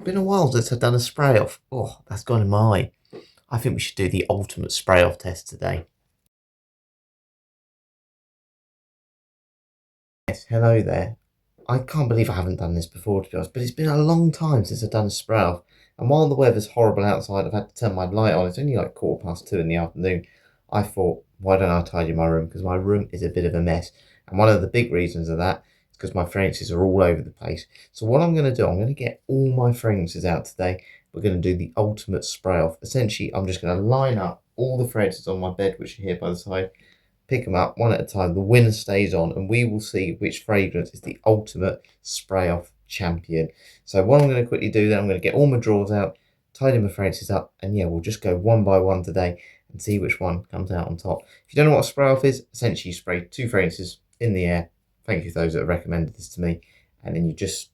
Been a while since I've done a spray off. Oh, that's gone in my eye. I think we should do the ultimate spray off test today. Yes, hello there. I can't believe I haven't done this before, to be honest, but it's been a long time since I've done a spray off. And while the weather's horrible outside, I've had to turn my light on. It's only like 2:15 in the afternoon. I thought, why don't I tidy my room? Because my room is a bit of a mess. And one of the big reasons of that is because my fragrances are all over the place. So what I'm going to do, I'm going to get all my fragrances out today. We're going to do the ultimate spray off. Essentially, I'm just going to line up all the fragrances on my bed, which are here by the side, pick them up one at a time. The winner stays on, and we will see which fragrance is the ultimate spray off champion. So what I'm going to quickly do then, I'm going to get all my drawers out, tidy my fragrances up, and yeah, we'll just go one by one today and see which one comes out on top. If you don't know what a spray off is, essentially you spray two fragrances in the air. Thank you to those that have recommended this to me. And then you just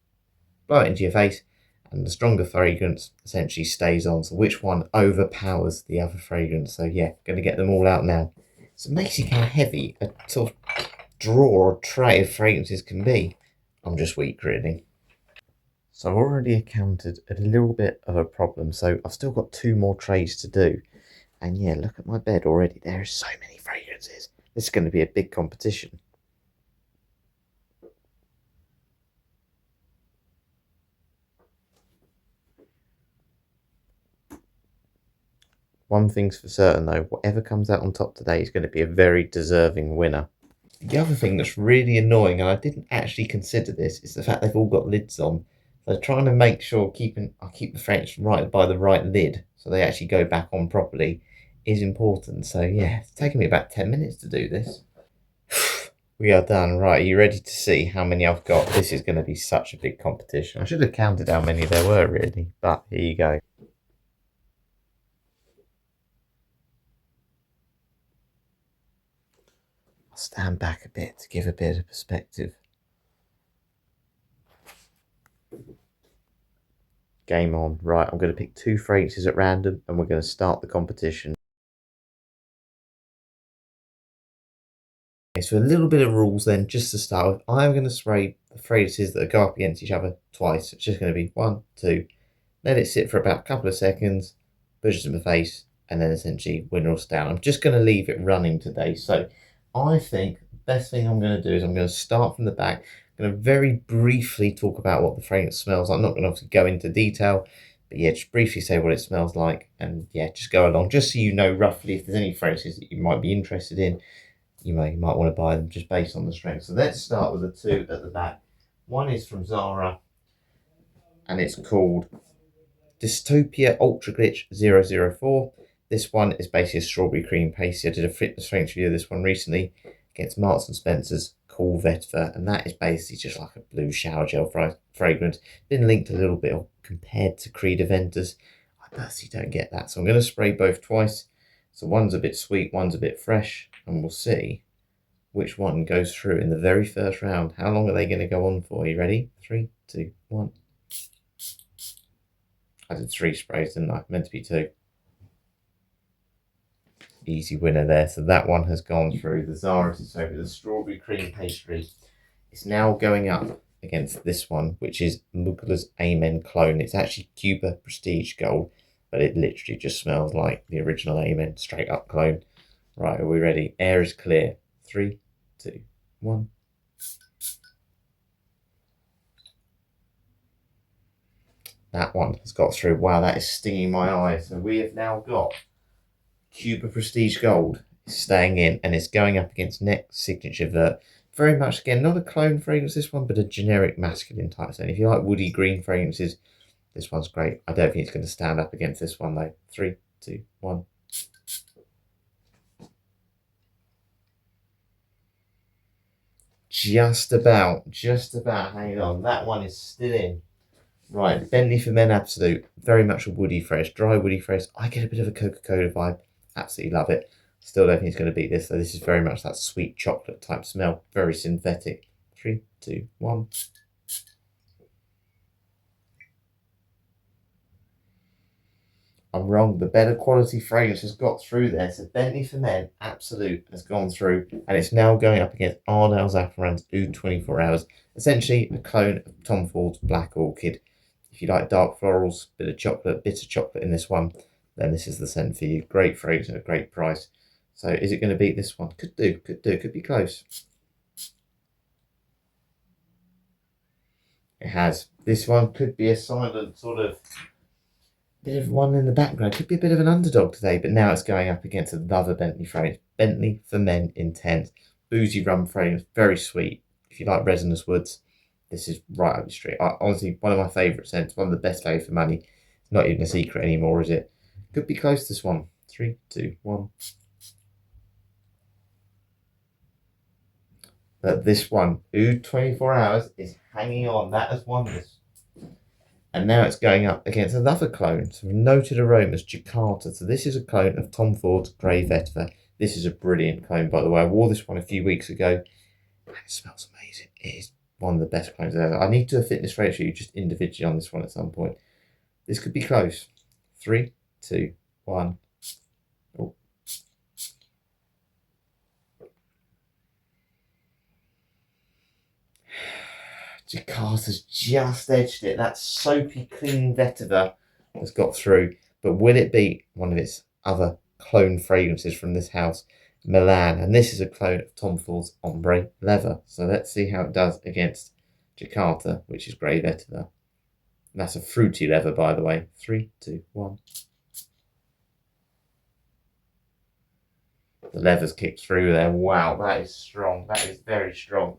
blow it into your face, and the stronger fragrance essentially stays on. So which one overpowers the other fragrance? So yeah, going to get them all out now. It's amazing how heavy a sort of drawer or tray of fragrances can be. I'm just weak, really. So I've already encountered a little bit of a problem. So I've still got two more trays to do. And yeah, look at my bed already. There are so many fragrances. This is going to be a big competition. One thing's for certain though, whatever comes out on top today is going to be a very deserving winner. The other thing that's really annoying, and I didn't actually consider this, is the fact they've all got lids on. So trying to make sure I keep the fragrance right by the right lid so they actually go back on properly is important. So yeah, it's taken me about 10 minutes to do this. We are done. Right, are you ready to see how many I've got? This is going to be such a big competition. I should have counted how many there were really, but here you go. I'll stand back a bit to give a bit of perspective. Game on. Right, I'm going to pick two fragrances at random and we're going to start the competition. Okay, so a little bit of rules then, just to start with. I'm going to spray the fragrances that go up against each other twice. It's just going to be 1, 2. Let it sit for about a couple of seconds, push it in the face, and then essentially winner or down. I'm just going to leave it running today. So I think the best thing I'm going to do is I'm going to start from the back. I'm going to very briefly talk about what the fragrance smells like. I'm not going to obviously go into detail, but yeah, just briefly say what it smells like, and yeah, just go along, just so you know roughly if there's any fragrances that you might be interested in. You might want to buy them just based on the strength. So let's start with the two at the back. One is from Zara, and it's called Dystopia Ultra Glitch 004. This one is basically a strawberry cream pasty. I did a fitness strength review of this one recently against Marks and Spencer's Cool Vetiver, and that is basically just like a blue shower gel fragrance. Been linked a little bit or compared to Creed Aventus. I personally don't get that, so I'm going to spray both twice. So one's a bit sweet, one's a bit fresh, and we'll see which one goes through in the very first round. How long are they going to go on for? Are you ready? 3, 2, 1. I did 3 sprays, didn't I? Meant to be 2. Easy winner there. So that one has gone through. The Zara Dystopia, the strawberry cream pastry. It's now going up against this one, which is Mugler's Amen clone. It's actually Cuba Prestige Gold, but it literally just smells like the original Amen straight up clone. Right, are we ready? Air is clear. 3, 2, 1. That one has got through. Wow, that is stinging my eye. So we have now got Cuba Prestige Gold is staying in, and it's going up against Next Signature Vert. Very much, again, not a clone fragrance, this one, but a generic masculine type. So if you like woody green fragrances, this one's great. I don't think it's going to stand up against this one, though. 3, 2, 1. Just about. Hang on. That one is still in. Right, Bentley for Men Absolute. Very much a woody fresh, dry woody fresh. I get a bit of a Coca-Cola vibe. Absolutely love it. Still don't think it's going to beat this. So this is very much that sweet chocolate type smell. Very synthetic. 3, 2, 1. I'm wrong. The better quality fragrance has got through there. So Bentley for Men Absolute has gone through, and it's now going up against Ardell Zafaran's Oud 24 Hours. Essentially a clone of Tom Ford's Black Orchid. If you like dark florals, bit of chocolate, bitter chocolate in this one, then this is the scent for you. Great fragrance at a great price. So is it going to beat this one? Could do, could be close. It has. This one could be a silent sort of bit of one in the background. Could be a bit of an underdog today, but now it's going up against another Bentley fragrance. Bentley for Men Intense. Boozy rum fragrance, very sweet. If you like resinous woods, this is right up your street. Honestly, one of my favourite scents, one of the best value for money. It's not even a secret anymore, is it? Could be close to this one. 3, 2, 1. But this one, Oud 24 Hours, is hanging on. That has won this. And now it's going up against another clone. So Noted Aromas, Jakarta. So this is a clone of Tom Ford's Grey Vetiver. This is a brilliant clone, by the way. I wore this one a few weeks ago. And it smells amazing. It is one of the best clones ever. I need to do a fitness ratio just individually on this one at some point. This could be close. 3, 2, 1. Oh. Jakarta's just edged it. That soapy, clean vetiver has got through. But will it be one of its other clone fragrances from this house, Milan? And this is a clone of Tom Ford's Ombre Leather. So let's see how it does against Jakarta, which is Grey Vetiver. That's a fruity leather, by the way. 3, 2, 1. The leather's kicked through there. Wow, that is strong. That is very strong.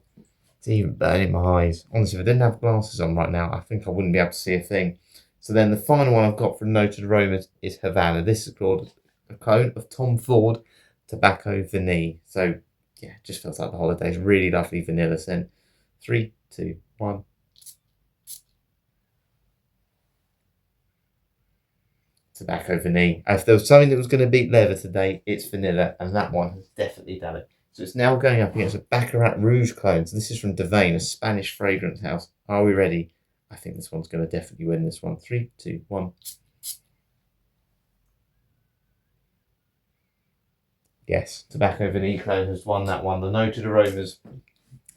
It's even burning my eyes. Honestly, if I didn't have glasses on right now, I think I wouldn't be able to see a thing. So then the final one I've got from Noted Aromas is Havana. This is called a clone of Tom Ford Tobacco Vanille. So yeah, just feels like the holidays. Really lovely vanilla scent. 3, 2, 1. Tobacco Vanille. If there was something that was going to beat leather today, it's vanilla, and that one has definitely done it. So it's now going up against a Baccarat Rouge clone. So this is from Devane, a Spanish fragrance house. Are we ready? I think this one's going to definitely win this one. 3, 2, 1. Yes, Tobacco Vanille clone has won that one. The Noted Aromas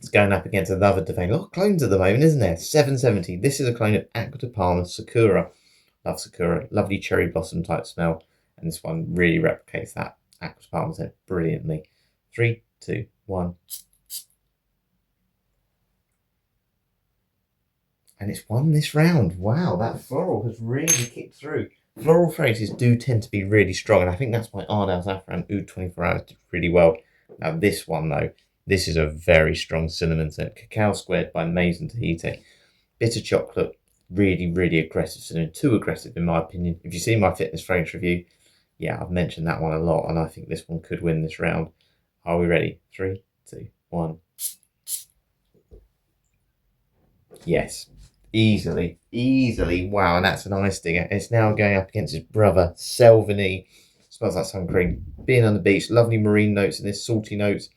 is going up against another Devane. A lot of clones at the moment, isn't there? 770. This is a clone of Acqua di Parma Sakura. Love Sakura. Lovely cherry blossom type smell. And this one really replicates that Acqua di Parma scent brilliantly. 3, 2, 1. And it's won this round. Wow, that floral has really kicked through. Floral fragrances do tend to be really strong, and I think that's why Ardell Saffron Oud 24 Hours did really well. Now this one though, this is a very strong cinnamon scent. Cacao Squared by Maison Tahiti. Bitter chocolate, really, really aggressive cinnamon. Too aggressive in my opinion. If you see my fitness fragrance review, yeah, I've mentioned that one a lot, and I think this one could win this round. Are we ready? 3, 2, 1. Yes. Easily. Wow, and that's an eye stinger. It's now going up against his brother, Selvigny. Smells like sun cream. Being on the beach, lovely marine notes in this, salty notes.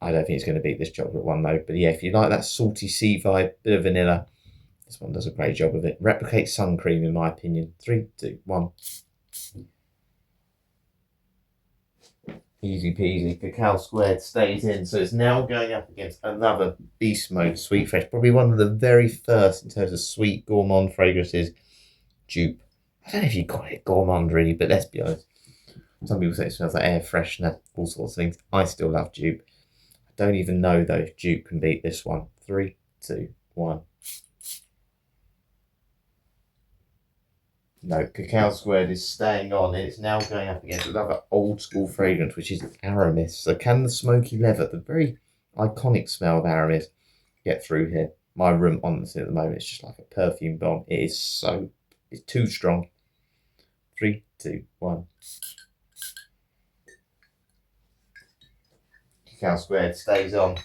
I don't think it's going to beat this chocolate one though. But yeah, if you like that salty sea vibe, bit of vanilla, this one does a great job of it. Replicates sun cream in my opinion. 3, 2, 1. Easy peasy. Cacao Squared stays in. So it's now going up against another Beast Mode Sweet Fresh. Probably one of the very first in terms of sweet gourmand fragrances. Dupe. I don't know if you call it gourmand really, but let's be honest. Some people say it smells like air freshener, all sorts of things. I still love Dupe. I don't even know though if Dupe can beat this one. 3, 2, 1. No, Cacao Squared is staying on, and it's now going up against another old school fragrance, which is Aramis. So can the smoky leather, the very iconic smell of Aramis, get through here? My room, honestly, at the moment, it's just like a perfume bomb. It is it's too strong. 3, 2, 1. Cacao Squared stays on,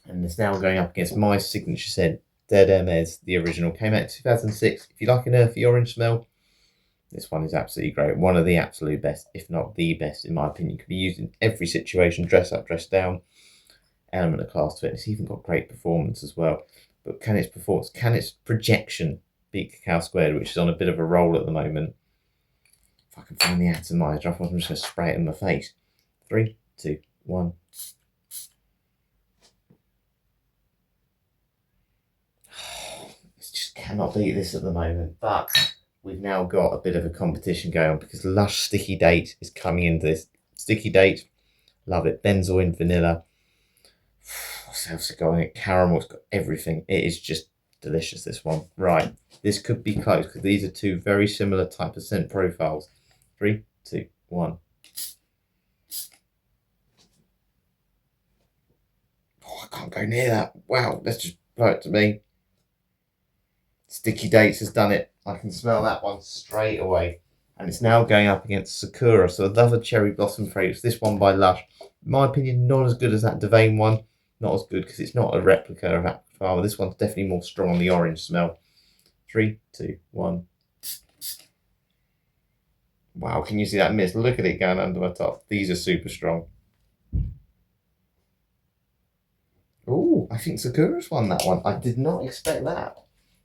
and it's now going up against my signature scent, Dead Hermes, the original. Came out in 2006. If you like an earthy orange smell, this one is absolutely great. One of the absolute best, if not the best, in my opinion. Could be used in every situation, dress up, dress down. Element of class to it. It's even got great performance as well. But can its projection beat Cacao Squared, which is on a bit of a roll at the moment? If I can find the atomizer, I'm just going to spray it in my face. 3, 2, 1. cannot beat this at the moment, but we've now got a bit of a competition going on because Lush Sticky Date is coming into this. Sticky Date, love it. Benzoin, vanilla. What's else got in it? Caramel, it's got everything. It is just delicious, this one. Right, this could be close because these are two very similar type of scent profiles. 3, 2, 1. Oh, I can't go near that. Wow, let's just blow it to me. Sticky Dates has done it. I can smell that one straight away. And it's now going up against Sakura, so another cherry blossom fragrance. This one by Lush. In my opinion, not as good as that Devane one. Not as good because it's not a replica of Aquafaba. This one's definitely more strong on the orange smell. 3, 2, 1. Wow, can you see that mist? Look at it going under my top. These are super strong. Oh, I think Sakura's won that one. I did not expect that.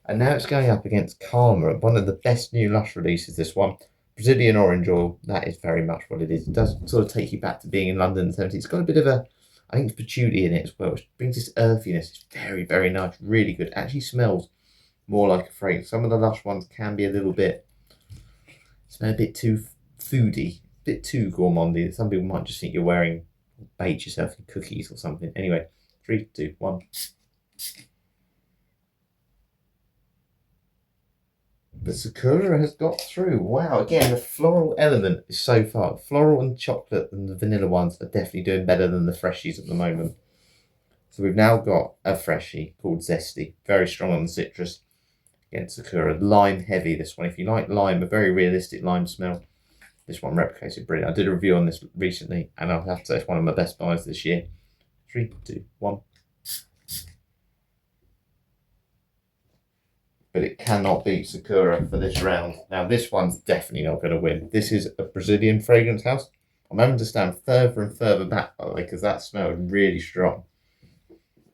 And now it's going up against Karma, one of the best new Lush releases, this one. Brazilian orange oil, that is very much what it is. It does sort of take you back to being in London in the 70s. It's got a bit of a, I think it's patchouli in it as well, which brings this earthiness. It's very, very nice, really good. It actually smells more like a fragrance. Some of the Lush ones can be a little bit, smell a bit too foodie, a bit too gourmandy. Some people might just think you're wearing, bait yourself in cookies or something. Anyway, 3, 2, 1. But Sakura has got through. Wow, again, the floral element is so far. Floral and chocolate and the vanilla ones are definitely doing better than the freshies at the moment. So we've now got a freshie called Zesty. Very strong on the citrus. Against Sakura. Lime heavy, this one. If you like lime, a very realistic lime smell, this one replicates it brilliant. I did a review on this recently, and I'll have to say it's one of my best buys this year. 3, 2, 1. But it cannot beat Sakura for this round. Now, this one's definitely not going to win. This is a Brazilian fragrance house. I'm having to stand further and further back, by the way, because that smell is really strong.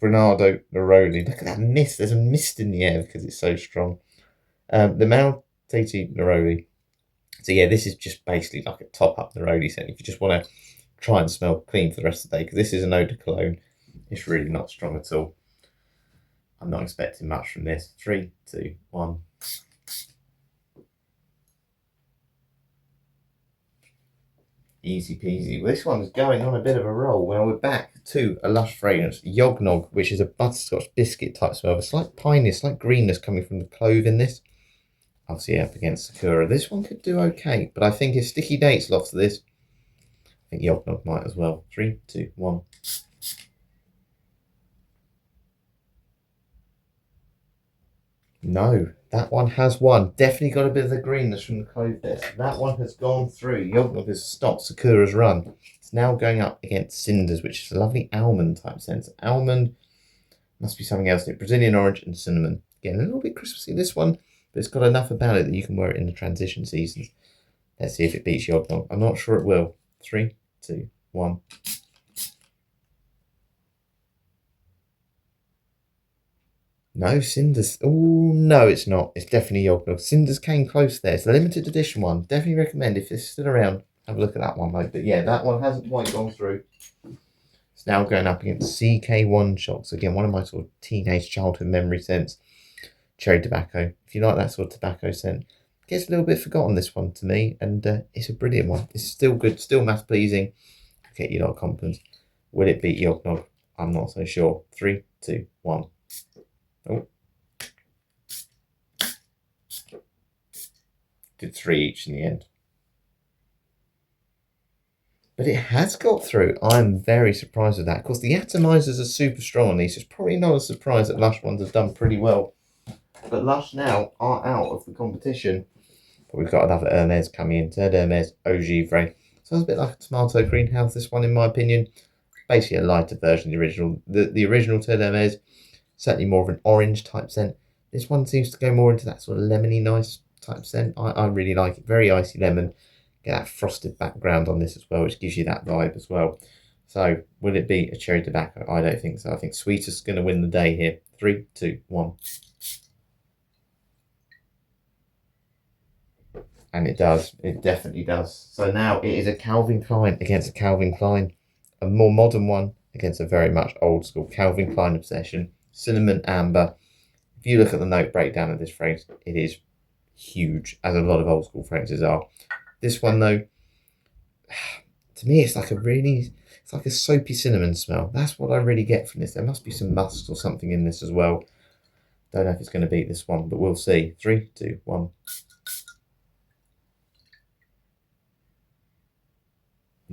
Bernardo Neroli. Look at that mist. There's a mist in the air because it's so strong. The Maltese Neroli. So, yeah, this is just basically like a top-up Neroli scent. If you just want to try and smell clean for the rest of the day, because this is an eau de cologne. It's really not strong at all. I'm not expecting much from this. 3, 2, 1. Easy peasy. Well, this one's going on a bit of a roll. Well, we're back to a Lush fragrance, Yognog, which is a butterscotch biscuit type smell. A slight piney, slight greenness coming from the clove in this. Obviously up against Sakura. This one could do okay, but I think if Sticky Dates lost to this, I think Yognog might as well. 3, 2, 1. No, that one has won. Definitely got a bit of the greenness from the clove there. So that one has gone through. Yognog has stopped Sakura's run. It's now going up against Cinders, which is a lovely almond type scent. Almond must be something else in it. Brazilian orange and cinnamon. Again, a little bit Christmassy, this one, but it's got enough about it that you can wear it in the transition seasons. Let's see if it beats Yognog. I'm not sure it will. 3, 2, 1. No, Cinders. Oh, no, it's not. It's definitely Yognog. Cinders came close there. It's a limited edition one. Definitely recommend if it's still around, have a look at that one, mate. But yeah, that one hasn't quite gone through. It's now going up against CK1 Shocks. Again, one of my sort of teenage childhood memory scents. Cherry tobacco. If you like that sort of tobacco scent, gets a little bit forgotten, this one, to me. And it's a brilliant one. It's still good, still mass pleasing. Get you a lot of confidence. Will it beat Yognog? I'm not so sure. 3, 2, 1. Oh. Did 3 each in the end. But it has got through. I'm very surprised with that. Of course, the atomizers are super strong on these. So it's probably not a surprise that Lush ones have done pretty well. But Lush now are out of the competition. But we've got another Hermes coming in. Third Hermes Eau Givre. So it's a bit like a tomato greenhouse, this one, in my opinion. Basically a lighter version of the original. The original Third Hermes, certainly more of an orange type scent. This one seems to go more into that sort of lemony nice type scent. I really like it. Very icy lemon. Get that frosted background on this as well, which gives you that vibe as well. So will it be a cherry tobacco? I don't think so. I think Sweetest is going to win the day here. 3, 2, 1. And it does. It definitely does. So now it is a Calvin Klein against a Calvin Klein. A more modern one against a very much old school Calvin Klein obsession. Cinnamon Amber. if you look at the note breakdown of this fragrance, it is huge, as a lot of old school fragrances are. This one though, to me, it's like a soapy cinnamon smell. That's what I really get from this. There must be some musk or something in this as well. Don't know if it's going to beat this one, but we'll see. 3, 2, 1.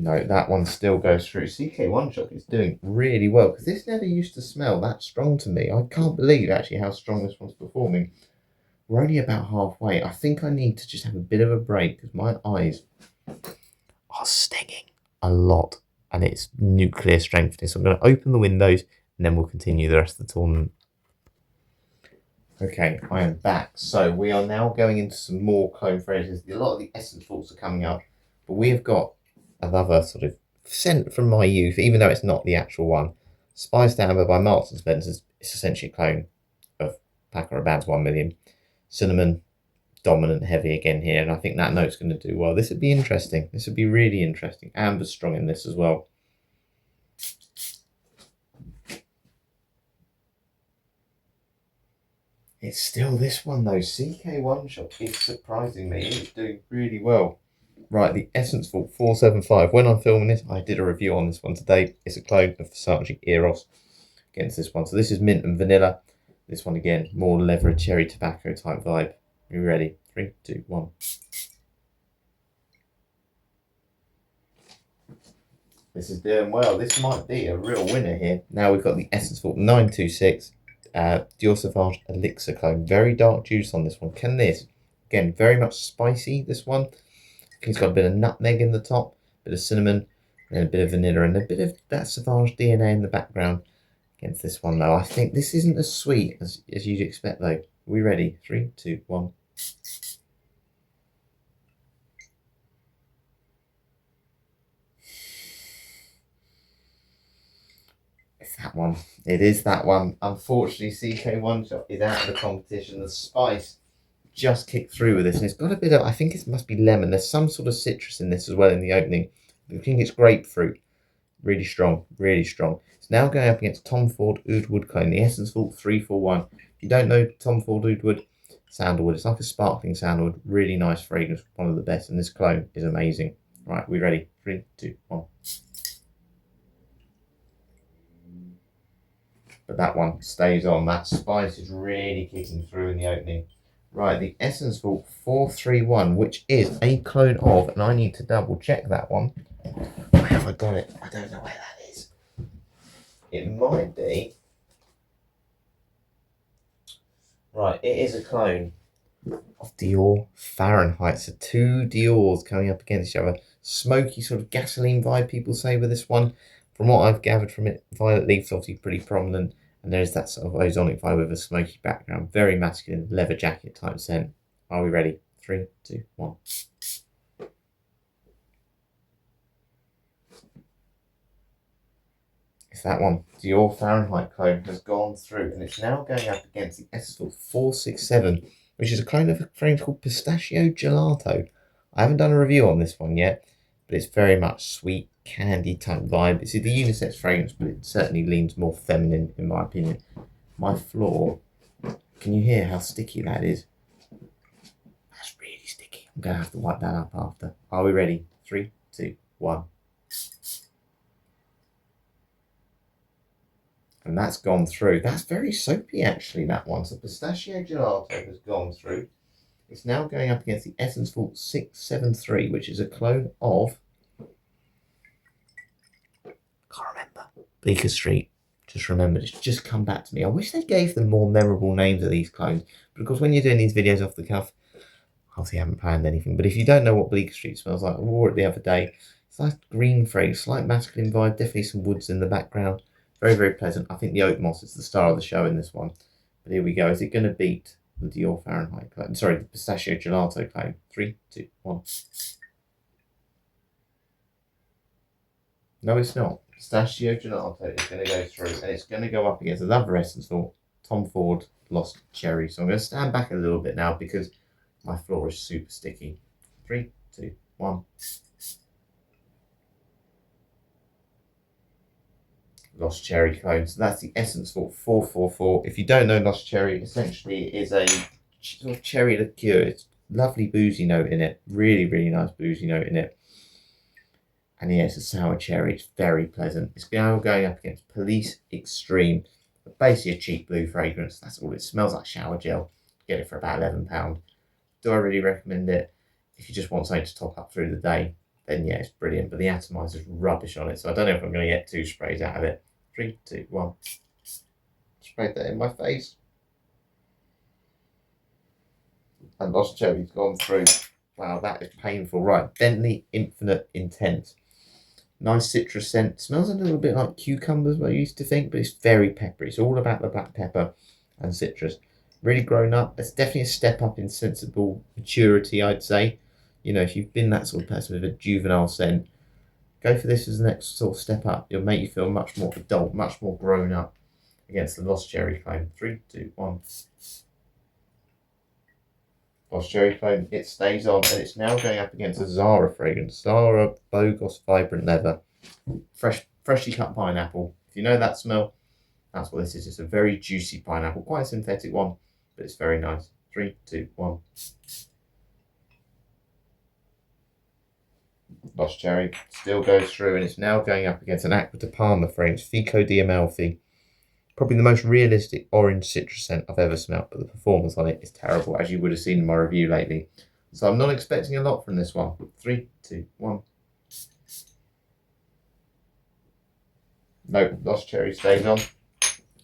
No, that one still goes through. CK1 Shock is doing really well, because this never used to smell that strong to me. I can't believe actually how strong this one's performing. We're only about halfway. I think I need to just have a bit of a break, because my eyes are stinging a lot, and it's nuclear strength. So I'm going to open the windows, and then we'll continue the rest of the tournament. Okay, I am back. So we are now going into some more clone fragrances. A lot of the Essence Vaults are coming up, but we have got another sort of scent from my youth, even though it's not the actual one. Spiced Amber by Marks & Spencer. It's essentially a clone of Paco Rabanne's 1 Million. Cinnamon, dominant, heavy again here, and I think that note's going to do well. This would be interesting. This would be really interesting. Amber's strong in this as well. It's still this one though. CK1 Shock is surprising me. It's doing really well. Right, the Essence Vault 475. When I'm filming this, I did a review on this one today. It's a clone of Versace Eros against this one. So this is mint and vanilla. This one again, more leather, cherry, tobacco type vibe. Are you ready? 3, 2, 1. This is doing well. This might be a real winner here. Now we've got the Essence Vault 926. Dior Sauvage Elixir clone. Very dark juice on this one. Can this? Again, very much spicy, this one. I think it's got a bit of nutmeg in the top, a bit of cinnamon, and a bit of vanilla, and a bit of that Sauvage DNA in the background. Against this one though, I think this isn't as sweet as you'd expect though. Are we ready? 3, 2, 1. It's that one. It is that one. Unfortunately, CK1 Shock is out of the competition. The spice just kicked through with this, and it's got a bit of, I think it must be lemon. There's some sort of citrus in this as well in the opening. I think it's grapefruit. Really strong, really strong. It's now going up against Tom Ford Oud Wood clone, the Essence Vault 341. If you don't know Tom Ford Oud Wood, sandalwood. It's like a sparkling sandalwood. Really nice fragrance, one of the best, and this clone is amazing. Right, we ready? 3, 2, 1. But that one stays on. That spice is really kicking through in the opening. Right, the Essence Vault 431, which is a clone of, and I need to double check that one. Where have I got it? I don't know where that is. It might be. Right, it is a clone of Dior Fahrenheit. So 2 Diors coming up against each other. Smoky sort of gasoline vibe, people say, with this one. From what I've gathered from it, Violet Leaf's obviously pretty prominent. And there's that sort of ozonic vibe with a smoky background. Very masculine, leather jacket type scent. Are we ready? 3, 2, 1. It's that one. Dior Fahrenheit clone has gone through, and it's now going up against the Essence Vault 467, which is a clone of a fragrance called Pistachio Gelato. I haven't done a review on this one yet, but it's very much sweet candy type vibe. It's a unisex fragrance, but it certainly leans more feminine in my opinion. My floor, can you hear how sticky that is? That's really sticky. I'm going to have to wipe that up after. Are we ready? 3, 2, 1. And that's gone through. That's very soapy actually, that one. So Pistachio Gelato has gone through. It's now going up against the Essence Vault 673, which is a clone of, can't remember, Bleecker Street. Just remembered, it's just come back to me. I wish they gave them more memorable names of these clones, because when you're doing these videos off the cuff, obviously I haven't planned anything, but if you don't know what Bleecker Street smells like, I wore it the other day. It's like green fragrance, slight masculine vibe, definitely some woods in the background. Very, very pleasant. I think the oak moss is the star of the show in this one. But here we go. Is it going to beat the Dior Fahrenheit clone? Sorry, the Pistachio Gelato clone. 3, 2, 1. No, it's not. Pistachio Gelato is going to go through, and it's going to go up against another Essence Vault, Tom Ford Lost Cherry. So I'm going to stand back a little bit now because my floor is super sticky. 3, 2, 1. Lost Cherry clone. So that's the Essence Vault 444. If you don't know Lost Cherry, essentially it is a sort of cherry liqueur. It's lovely boozy note in it. Really, really nice boozy note in it. And yeah, it's a sour cherry. It's very pleasant. It's now going up against Police Extreme. Basically a cheap blue fragrance. That's all. It smells like shower gel. Get it for about £11. Do I really recommend it? If you just want something to top up through the day, then yeah, it's brilliant. But the atomizer's rubbish on it, so I don't know if I'm going to get 2 sprays out of it. 3, 2, 1. Sprayed that in my face. And Lost Cherry's gone through. Wow, that is painful. Right, Bentley Infinite Intense. Nice citrus scent. Smells a little bit like cucumbers, what I used to think, but it's very peppery. It's all about the black pepper and citrus. Really grown up. It's definitely a step up in sensible maturity, I'd say. You know, if you've been that sort of person with a juvenile scent, go for this as the next sort of step up. It'll make you feel much more adult, much more grown up against the Lost Cherry clone. 3, 2, 1. Lost Cherry clone, it stays on, and it's now going up against a Zara fragrance. Zara Bogos Vibrant Leather. Freshly cut pineapple. If you know that smell, that's what this is. It's a very juicy pineapple, quite a synthetic one, but it's very nice. 3, 2, 1. Lost Cherry still goes through, and it's now going up against an Aqua de Parma fragrance, Fico di Amalfi. Probably the most realistic orange citrus scent I've ever smelled, but the performance on it is terrible, as you would have seen in my review lately. So I'm not expecting a lot from this one. 3, 2, 1. No, Lost Cherry stays on.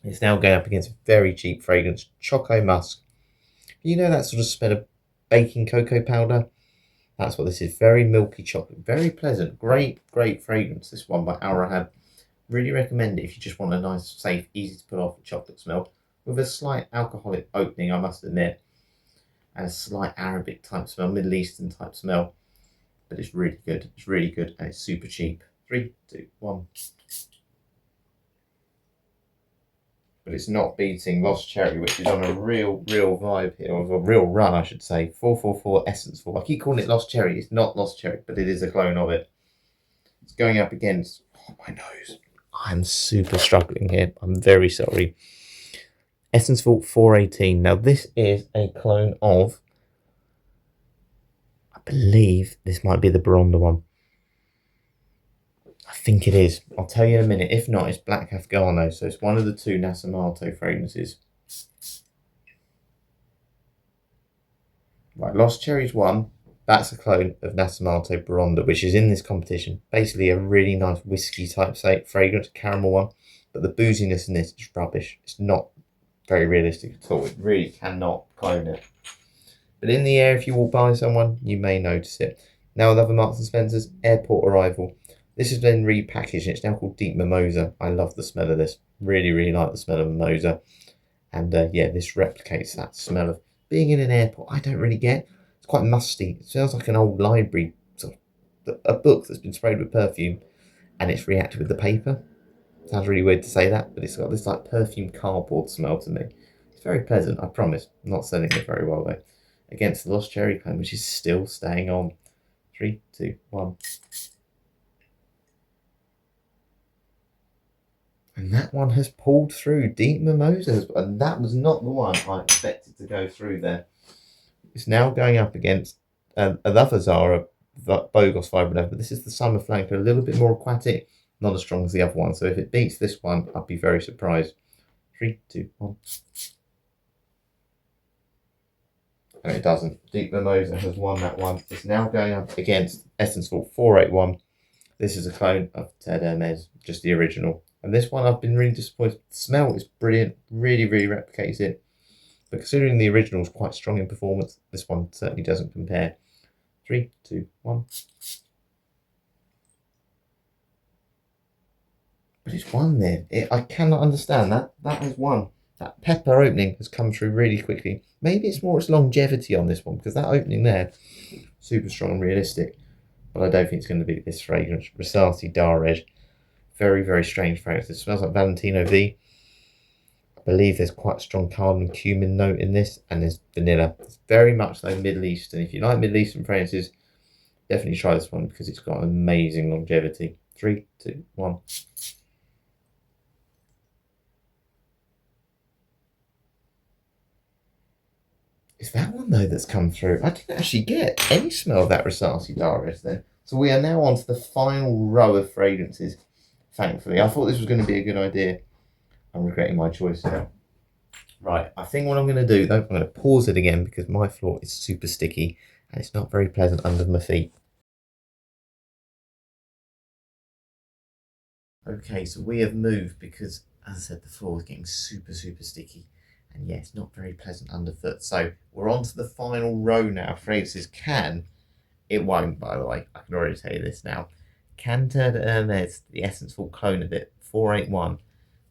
It's now going up against a very cheap fragrance, Choco Musk. You know that sort of smell of baking cocoa powder? That's what this is. Very milky chocolate. Very pleasant. Great fragrance, this one by Al Rahab. Really recommend it if you just want a nice, safe, easy to put off chocolate smell with a slight alcoholic opening, I must admit, and a slight Arabic type smell, Middle Eastern type smell. But it's really good. It's really good, and it's super cheap. 3, 2, 1. But it's not beating Lost Cherry, which is on a real vibe here, or a real run, I should say. 444 Essence Vault. I keep calling it Lost Cherry. It's not Lost Cherry, but it is a clone of it. It's going up against, my nose. I'm super struggling here. I'm very sorry. Essence Vault 418. Now, this is a clone of, I believe this might be the Baronda one. I think it is. I'll tell you in a minute. If not, it's Black Afghano. So it's one of the 2 Nasomato fragrances. Right, Lost Cherry's one. That's a clone of Nasomato Baronda, which is in this competition. Basically a really nice whiskey type fragrance, caramel one. But the booziness in this is rubbish. It's not very realistic at all. It really cannot clone it. But in the air, if you walk by someone, you may notice it. Now with other Marks & Spencer's, Airport Arrival. This has been repackaged and it's now called Deep Mimosa. I love the smell of this. Really like the smell of mimosa. And yeah, this replicates that smell of being in an airport. I don't really get. It's quite musty. It smells like an old library, sort of a book that's been sprayed with perfume and it's reacted with the paper. Sounds really weird to say that, but it's got this like perfume cardboard smell to me. It's very pleasant, I promise. I'm not selling it very well though. Against the Lost Cherry clone, which is still staying on. 3, 2, 1. And that one has pulled through. Deep Mimosas, and that was not the one I expected to go through there. It's now going up against another Zara Bogos Vibrant Leather, but this is the Summer Flanker, a little bit more aquatic, not as strong as the other one. So if it beats this one, I'd be very surprised. 3, 2, 1. And it doesn't. Deep Mimosa has won that one. It's now going up against Essence Vault 481. This is a clone of Ted Hermes, just the original. And this one I've been really disappointed. The smell is brilliant, really replicates it. But considering the original is quite strong in performance, this one certainly doesn't compare. 3, 2, 1. But it's one there. I cannot understand that. That was one. That pepper opening has come through really quickly. Maybe it's more its longevity on this one, because that opening there, super strong and realistic. But I don't think it's going to be this fragrance. Rosati Darej. Very strange fragrance. It smells like Valentino V. I believe there's quite a strong cardamom cumin note in this, and there's vanilla. It's very much like Middle Eastern. If you like Middle Eastern fragrances, definitely try this one because it's got amazing longevity. 3, 2, 1. It's that one though that's come through. I didn't actually get any smell of that Rosati Darius then. So we are now on to the final row of fragrances. Thankfully, I thought this was going to be a good idea. I'm regretting my choice now. Right, I think what I'm going to do though, I'm going to pause it again because my floor is super sticky and it's not very pleasant under my feet. Okay, so we have moved because, as I said, the floor is getting super sticky. And yeah, it's not very pleasant underfoot. So we're on to the final row now. Fragrances can, it won't, by the way. I can already tell you this now. Canter de Hermes, the Essential clone of it, 481.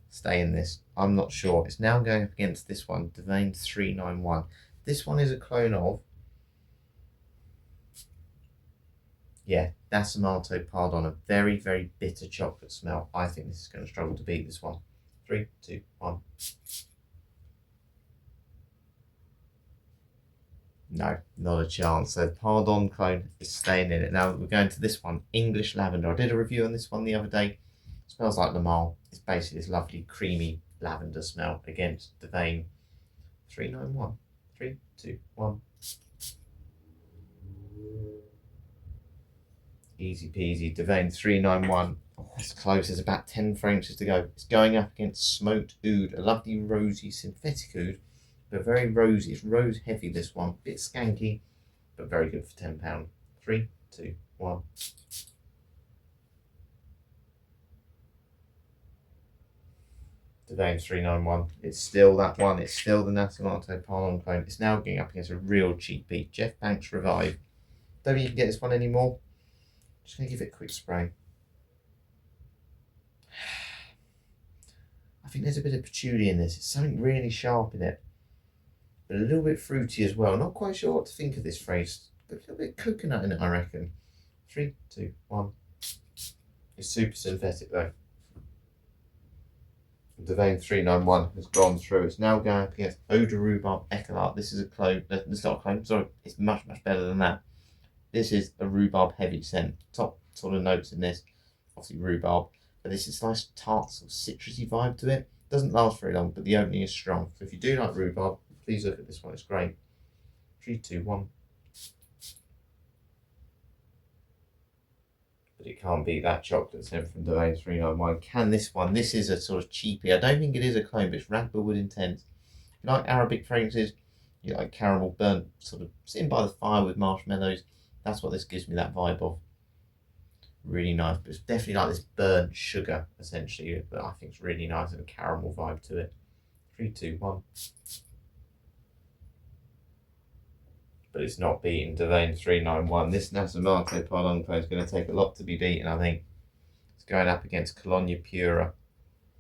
Stay in this. I'm not sure. It's now going up against this one, Devane 391. This one is a clone of, yeah, that's Amato Pardon, a very bitter chocolate smell. I think this is going to struggle to beat this one. 3, 2, 1. No, not a chance. So Pardon clone is staying in it. Now we're going to this one, English Lavender. I did a review on this one the other day. It smells like Le Male. It's basically this lovely creamy lavender smell against Devane 391. 3, 2, 1. Easy peasy. Devane 391. Oh, it's close. There's about 10 fragrances to go. It's going up against Smoked Oud, a lovely rosy synthetic oud, but very rosy. It's rose heavy, this one. Bit skanky, but very good for £10. 3, 2, 1. Devane 391. It's still that one. It's still the Nasomato Pardon clone. It's now getting up against a real cheap beat. Jeff Banks Revive. Don't think you can get this one anymore. Just going to give it a quick spray. I think there's a bit of patchouli in this. It's something really sharp in it, but a little bit fruity as well. Not quite sure what to think of this phrase. A little bit coconut in it, I reckon. 3, 2, 1. It's super synthetic though. Devane 391 has gone through. It's now going up against Eau de Rhubarbe Éclat. This is a clone. It's not a clone. Sorry, it's much better than that. This is a rhubarb heavy scent. Top sort of notes in this, obviously rhubarb, but this is nice tart sort of citrusy vibe to it. Doesn't last very long, but the opening is strong. So if you do like rhubarb, please look at this one. It's great. 3, 2, 1. But it can't beat that chocolate scent from Devane 391. Can this one? This is a sort of cheapie. I don't think it is a clone, but it's Ragbel Wood Intense. If you like Arabic fragrances, you like caramel burnt, sort of sitting by the fire with marshmallows. That's what this gives me that vibe of. Really nice, but it's definitely like this burnt sugar, essentially. But I think it's really nice and a caramel vibe to it. 3, 2, 1. But it's not beating Devane 391. This Nasomato Pardon clone is going to take a lot to be beaten, I think. It's going up against Colonia Pura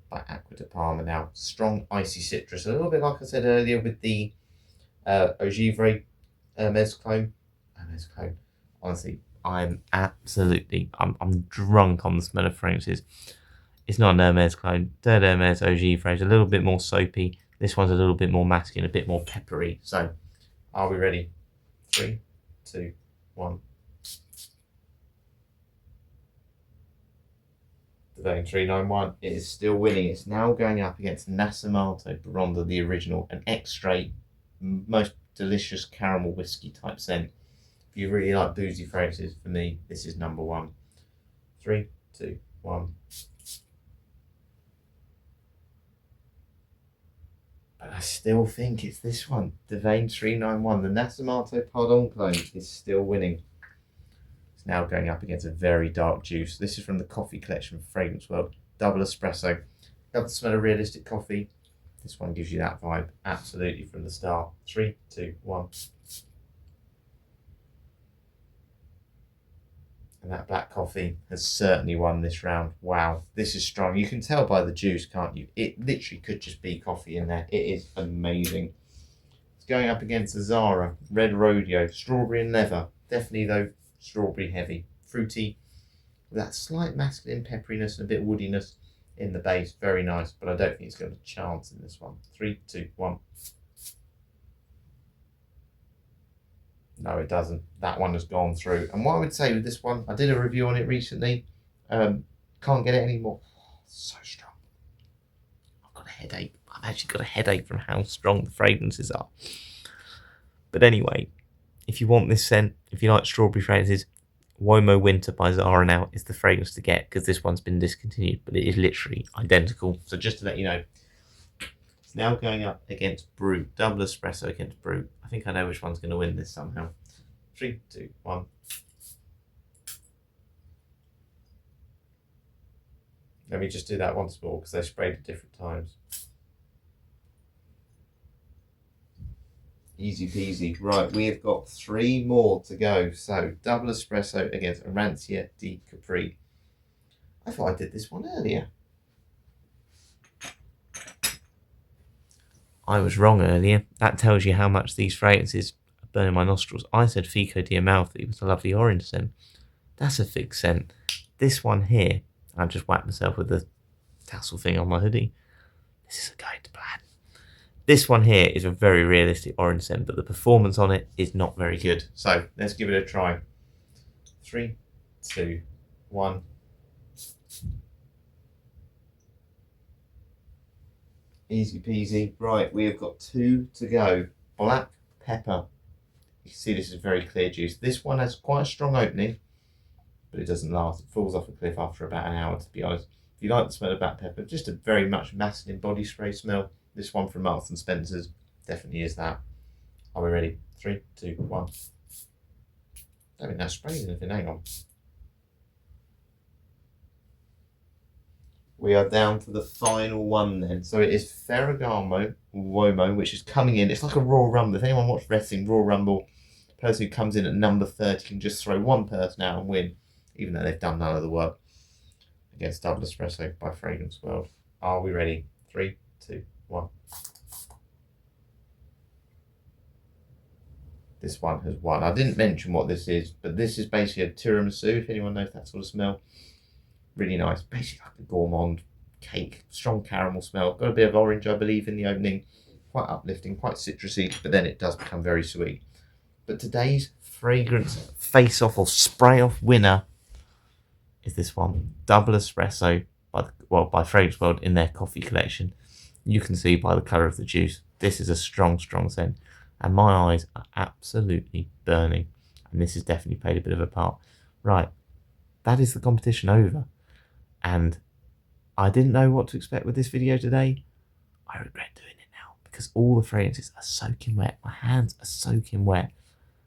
by Acqua di Parma now. Strong, icy citrus. A little bit like I said earlier with the Eau Givre Hermes clone. Hermes clone. Honestly, I'm drunk on the smell of fragrances. It's not an Hermes clone. Third Hermes Eau Givre is a little bit more soapy. This one's a little bit more masculine, a bit more peppery. So, are we ready? 3, 2, 1. Devane 391. It is still winning. It's now going up against Nasomato Baronda, the original, an X-straight, most delicious caramel whiskey type scent. If you really like boozy fragrances, for me, this is number one. 3, 2, 1. But I still think it's this one, Devane 391. The Nasomato Pardon clone is still winning. It's now going up against a very dark juice. This is from the coffee collection from Fragrance World. Double espresso. Love the smell of realistic coffee. This one gives you that vibe, absolutely from the start. 3, 2, 1. And that black coffee has certainly won this round. Wow, this is strong. You can tell by the juice, can't you? It literally could just be coffee in there. It is amazing. It's going up against the Zara Red Rodeo, strawberry and leather. Definitely though, strawberry heavy. Fruity, with that slight masculine pepperiness and a bit of woodiness in the base. Very nice, but I don't think it's got a chance in this one. 3, 2, 1. No, it doesn't. That one has gone through. And what I would say with this one, I did a review on it recently. Can't get it anymore. So strong. I've got a headache. I've actually got a headache from how strong the fragrances are. But anyway, if you want this scent, if you like strawberry fragrances, Womo Winter by Zara now is the fragrance to get, because this one's been discontinued, but it is literally identical. So just to let you know, it's now going up against Brut, double espresso against Brut. I think I know which one's going to win this somehow. 3, 2, 1. Let me just do that once more because they sprayed at different times. Easy peasy. Right, we have got 3 more to go. So, double espresso against Arancia di Capri. I thought I did this one earlier. I was wrong earlier. That tells you how much these fragrances are burning my nostrils. I said Fico di Amalfi was a lovely orange scent. That's a fig scent. This one here, I've just whacked myself with the tassel thing on my hoodie. This is a guide to plan. This one here is a very realistic orange scent, but the performance on it is not very good. So let's give it a try. 3, 2, 1. Easy peasy. Right, we have got 2 to go. Black pepper. You can see this is very clear juice. This one has quite a strong opening, but it doesn't last. It falls off a cliff after about an hour, to be honest. If you like the smell of black pepper, just a very much masculine body spray smell. This one from Marks and Spencer's definitely is that. Are we ready? 3, 2, 1. I don't think that sprays anything. Hang on. We are down to the final one then. So it is Ferragamo Womo, which is coming in. It's like a Royal Rumble. If anyone watched wrestling, Royal Rumble, the person who comes in at number 30 can just throw one person out and win, even though they've done none of the work. Against Double Espresso by Fragrance World. Are we ready? 3, 2, 1. This one has won. I didn't mention what this is, but this is basically a tiramisu, if anyone knows that sort of smell. Really nice. Basically like a gourmand cake. Strong caramel smell. Got a bit of orange, I believe, in the opening. Quite uplifting, quite citrusy, but then it does become very sweet. But today's fragrance face-off or spray-off winner is this one. Double Espresso by Fragrance World in their coffee collection. You can see by the colour of the juice, this is a strong, strong scent. And my eyes are absolutely burning. And this has definitely played a bit of a part. Right, that is the competition over. And I didn't know what to expect with this video today. I regret doing it now because all the fragrances are soaking wet. My hands are soaking wet.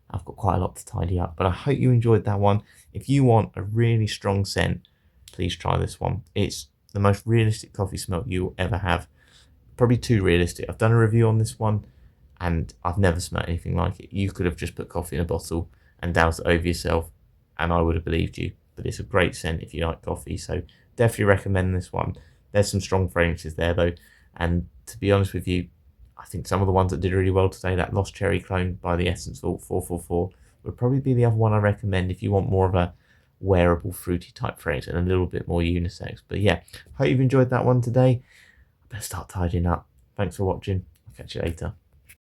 I've got quite a lot to tidy up, but I hope you enjoyed that one. If you want a really strong scent, please try this one. It's the most realistic coffee smell you'll ever have. Probably too realistic. I've done a review on this one and I've never smelled anything like it. You could have just put coffee in a bottle and doused it over yourself and I would have believed you. But it's a great scent if you like coffee, so definitely recommend this one. There's some strong fragrances there though, and to be honest with you, I think some of the ones that did really well today, that Lost Cherry Clone by the Essence Vault 444, would probably be the other one I recommend if you want more of a wearable fruity type fragrance and a little bit more unisex. But yeah, hope you've enjoyed that one today. I better start tidying up. Thanks for watching. I'll catch you later.